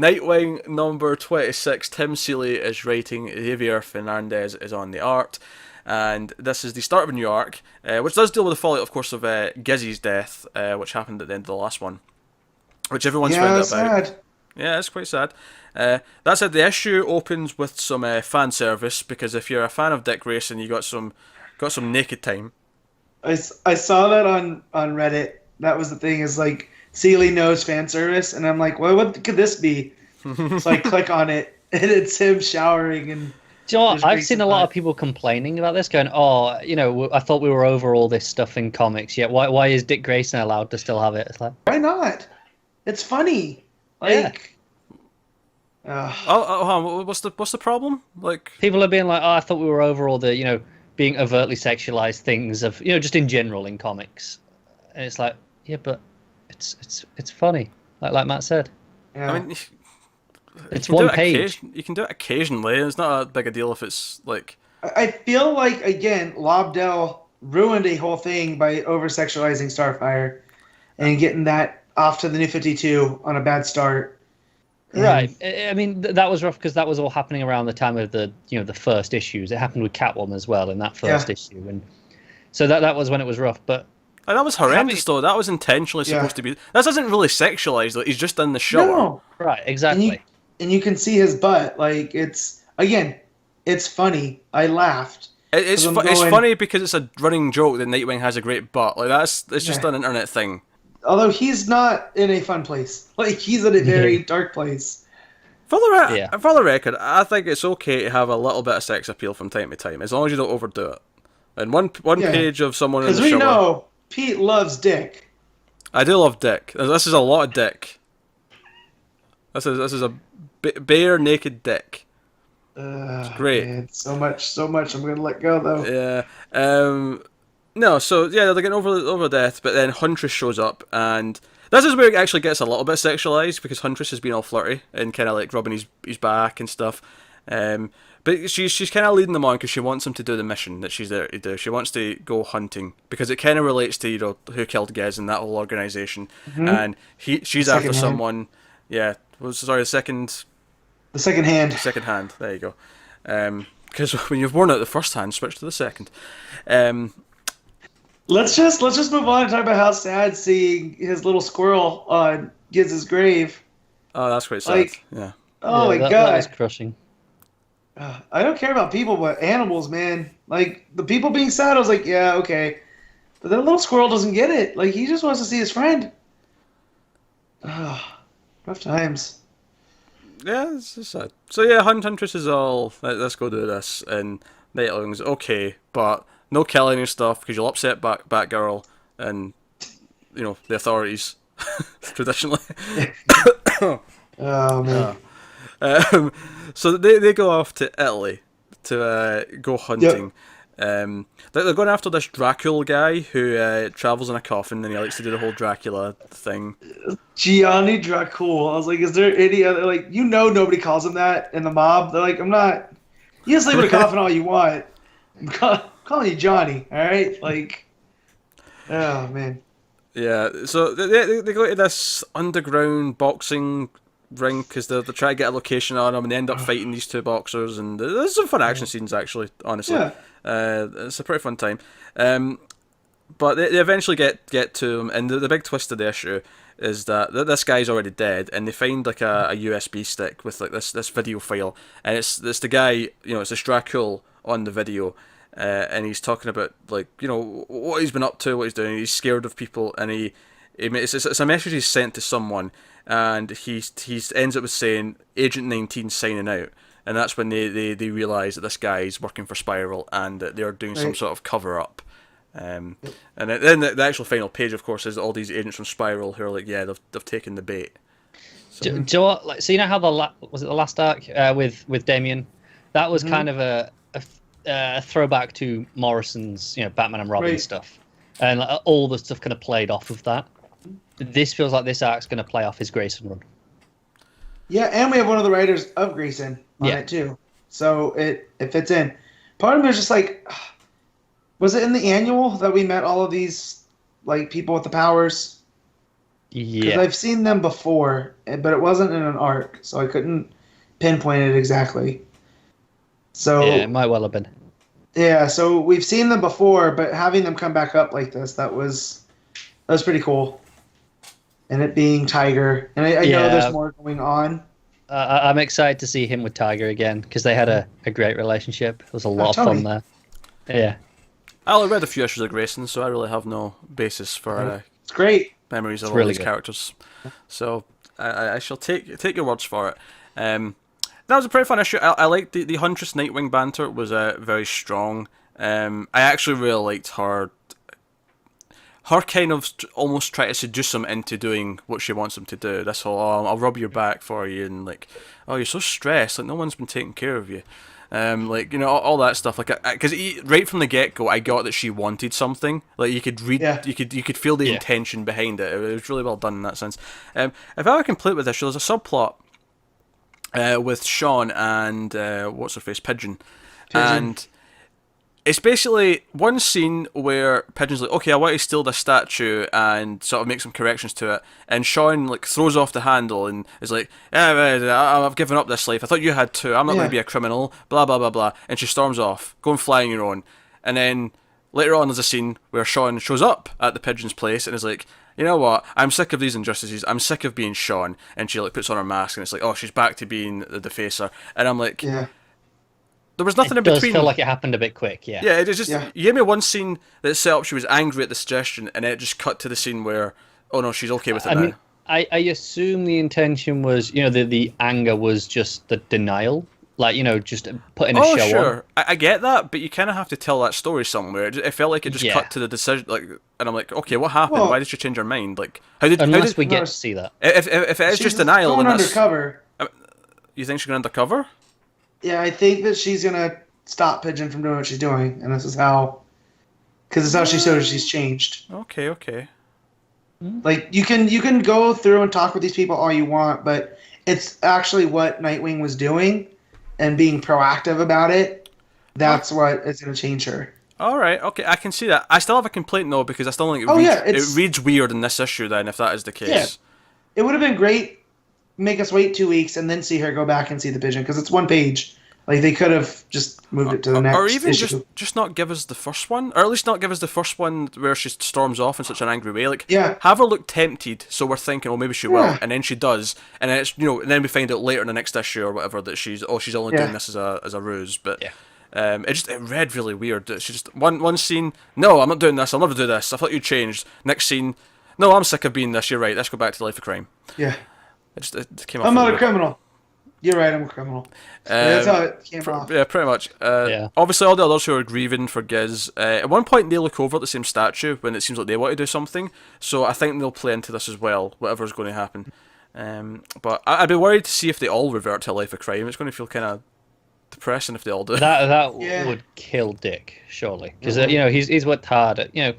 Nightwing number 26. Tim Seeley is writing. Javier Fernandez is on the art. And this is the start of a new arc, which does deal with the fallout, of course, of Gizzy's death, which happened at the end of the last one, which everyone's found out about. Sad. Yeah, it's quite sad. That said, the issue opens with some fan service, because if you're a fan of Dick Grayson, you got some naked time. I saw that on Reddit. That was the thing, is like, Seeley knows fan service, and I'm like, well, what could this be? So I click on it, and it's him showering, and do you know what? I've seen a lot of people complaining about this, going, "Oh, I thought we were over all this stuff in comics. Yet why is Dick Grayson allowed to still have it?" It's like, why not? It's funny. Like, what's the problem? Like, people are being like, "Oh, I thought we were over all the being overtly sexualized things of just in general in comics," and it's like, yeah, but it's funny, like Matt said. Yeah. I mean, it's one page. You can do it occasionally. It's not a big a deal if it's like. I feel like, again, Lobdell ruined a whole thing by over-sexualizing Starfire and getting that off to the New 52 on a bad start. Right. I mean, that was rough because that was all happening around the time of the the first issues. It happened with Catwoman as well in that first issue, and so that was when it was rough. But that was horrendous, though. That was intentionally supposed to be. This isn't really sexualized, though. He's just in the shower. No. Right. Exactly. And you can see his butt. Like, it's funny. I laughed. It's funny because it's a running joke that Nightwing has a great butt. Like, it's just an internet thing. Although he's not in a fun place. Like, he's in a very dark place. For the record, I think it's okay to have a little bit of sex appeal from time to time, as long as you don't overdo it. And one page of someone in the shower. Because we know Pete loves Dick. I do love Dick. This is a lot of Dick. This is a bare naked Dick. It's great. Man, so much. I'm gonna let go though. Yeah. No. So yeah, they're getting over death, but then Huntress shows up, and this is where it actually gets a little bit sexualized, because Huntress has been all flirty and kind of like rubbing his back and stuff. But she's kind of leading them on because she wants him to do the mission that she's there to do. She wants to go hunting because it kind of relates to who killed Gez and that whole organization. Mm-hmm. And she's after someone. Yeah. The second hand. Second hand. There you go. Because when you've worn out the first hand, switch to the second. Let's just move on and talk about how sad seeing his little squirrel on Giz's grave. Oh, that's quite sad. Yeah. Oh my god. That was crushing. I don't care about people, but animals, man. Like, the people being sad, I was like, yeah, okay. But that little squirrel doesn't get it. Like, he just wants to see his friend. Rough times. Yeah, it's just sad. So yeah, Huntress is all, let's go do this, and Nightwing's okay, but no killing and stuff, because you'll upset Batgirl and, the authorities, traditionally. Oh, man. So they go off to Italy to go hunting. Yep. They're going after this Dracula guy who travels in a coffin, and he likes to do the whole Dracula thing. Gianni Dracul. I was like, is there any other, like, nobody calls him that in the mob. They're like, I'm not. You can sleep in a coffin all you want. I'm calling you Johnny, all right? Like, oh man. Yeah. So they go to this underground boxing ring because they're trying to get a location on him, and they end up fighting these two boxers, and there's some fun action scenes actually. Honestly, it's a pretty fun time. But they eventually get to him, and the big twist of the issue is that this guy's already dead, and they find like a USB stick with like this video file, and it's the guy, it's this Dracul on the video, and he's talking about like what he's been up to, what he's doing. He's scared of people, and it's a message he's sent to someone. And he ends up with saying Agent 19 signing out, and that's when they realise that this guy's working for Spiral and that they're doing some sort of cover up. And then the actual final page, of course, is all these agents from Spiral who are like, yeah, they've taken the bait. So, do you know what? Like, so how was it the last arc with Damien? That was kind of a throwback to Morrison's Batman and Robin stuff, and all the stuff kind of played off of that. This feels like this arc's going to play off his Grayson run. Yeah, and we have one of the writers of Grayson on it too, so it fits in. Part of me is just like, was it in the annual that we met all of these like people with the powers? Because Yeah. I've seen them before, but it wasn't in an arc, so I couldn't pinpoint it exactly. So Yeah, it might well have been. yeah, so we've seen them before, but having them come back up like this, that was pretty cool. And it being Tiger, and I know there's more going on. I'm excited to see him with Tiger again because they had a great relationship. There was a lot of fun there. Yeah. I only read a few issues of Grayson, so I really have no basis for It's great. memories of all really these good. characters. So I shall take your words for it. That was a pretty fun issue. I liked the Huntress Nightwing banter. It was very strong. I actually really liked her kind of almost try to seduce him into doing what she wants him to do. This whole, oh, I'll rub your back for you, and like, oh, you're so stressed, like no one's been taking care of you. Like, you know, all that stuff. Like, because right from the get go, I got that she wanted something. Like, you could read, you could feel the intention behind it. It was really well done in that sense. If I were complete with this, there's a subplot with Sean and what's her face, Pigeon, and it's basically one scene where Pigeon's like, okay, I want to steal this statue and sort of make some corrections to it, and Sean like throws off the handle and is like, I've given up this life. I thought you had too. I'm not going to be a criminal. Blah blah blah blah. And she storms off, go and fly on your own. And then later on, there's a scene where Sean shows up at the Pigeon's place and is like, you know what? I'm sick of these injustices. I'm sick of being Sean. And she like puts on her mask and it's like, oh, she's back to being the defacer. And I'm like, there was nothing in between. It does feel like it happened a bit quick, yeah. Yeah, it just you gave me one scene that set up she was angry at the suggestion, and then it just cut to the scene where, oh no, she's okay with it now. Mean, I assume the intention was, you know, the anger was just the denial, like, you know, just putting a show sure. on. I get that, but you kind of have to tell that story somewhere. It felt like it just cut to the decision, like, and I'm like, okay, what happened? Why did she change her mind? Like, unless we get to see that. If it is just denial, then that's undercover. You think she's going undercover? Yeah, I think that she's gonna stop Pigeon from doing what she's doing, and this is how, because it's how she shows she's changed. Okay. Like, you can go through and talk with these people all you want, but it's actually what Nightwing was doing and being proactive about it. That's what is going to change her. All right, okay, I can see that. I still have a complaint though, because I still think it reads weird in this issue. Then, if that is the case, yeah, it would have been great. Make us wait 2 weeks and then see her go back and see the Pigeon, because it's one page. Like, they could have just moved it to the next or even issue. just not give us the first one, or at least not give us the first one where she storms off in such an angry way. Like, have her look tempted, so we're thinking, oh, maybe she will, and then she does, and then it's, you know, and then we find out later in the next issue or whatever that she's only doing this as a ruse. But it read really weird. She just one scene, no, I'm not doing this. I'll never do this. I thought you changed. Next scene, no, I'm sick of being this. You're right. Let's go back to the life of crime. Yeah, it came off. I'm not a criminal. You're right, I'm a criminal. That's how it came off. Yeah, pretty much. Obviously, all the others who are grieving for Giz, at one point they look over at the same statue when it seems like they want to do something, so I think they'll play into this as well, whatever's going to happen. But I'd be worried to see if they all revert to a life of crime. It's going to feel kind of depressing if they all do. That would kill Dick, surely. Because, you know, he's worked hard at, you know,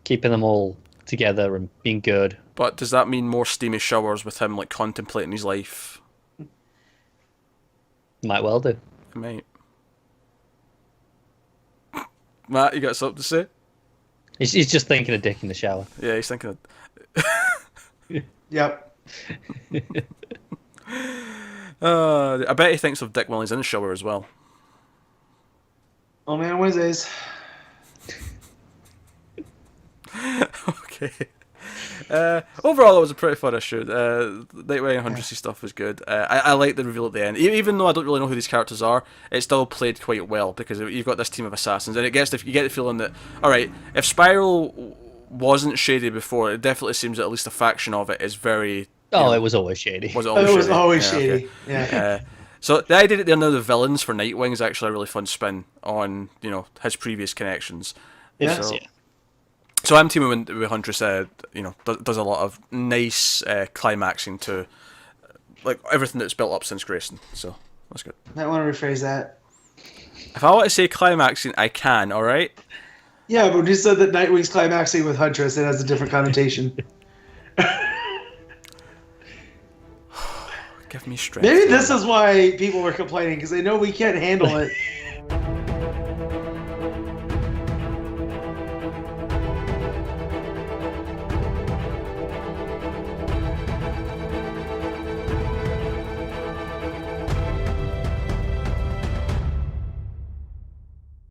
keeping them all together and being good. But does that mean more steamy showers with him, like, contemplating his life? Might well do. It might. Matt, you got something to say? He's just thinking of Dick in the shower. Yeah, he's thinking of... Yep. I bet he thinks of Dick while he's in the shower as well. Only on Wednesdays. Okay. Overall, it was a pretty fun issue. Nightwing and Huntressy stuff was good. I like the reveal at the end, even though I don't really know who these characters are. It still played quite well because you've got this team of assassins, and you get the feeling that, all right, if Spiral wasn't shady before, it definitely seems that at least a faction of it is very. It was always shady. Was it always shady? It was always shady. Okay. Yeah. So the idea that they're now the villains for Nightwing is actually a really fun spin on, you know, his previous connections. Yes. So I'm teaming with Huntress. You know, does a lot of nice climaxing to like everything that's built up since Grayson. So that's good. Might want to rephrase that. If I want to say climaxing, I can. All right. Yeah, but when you said that Nightwing's climaxing with Huntress, it has a different connotation. Give me strength. Maybe this is why people were complaining, because they know we can't handle it.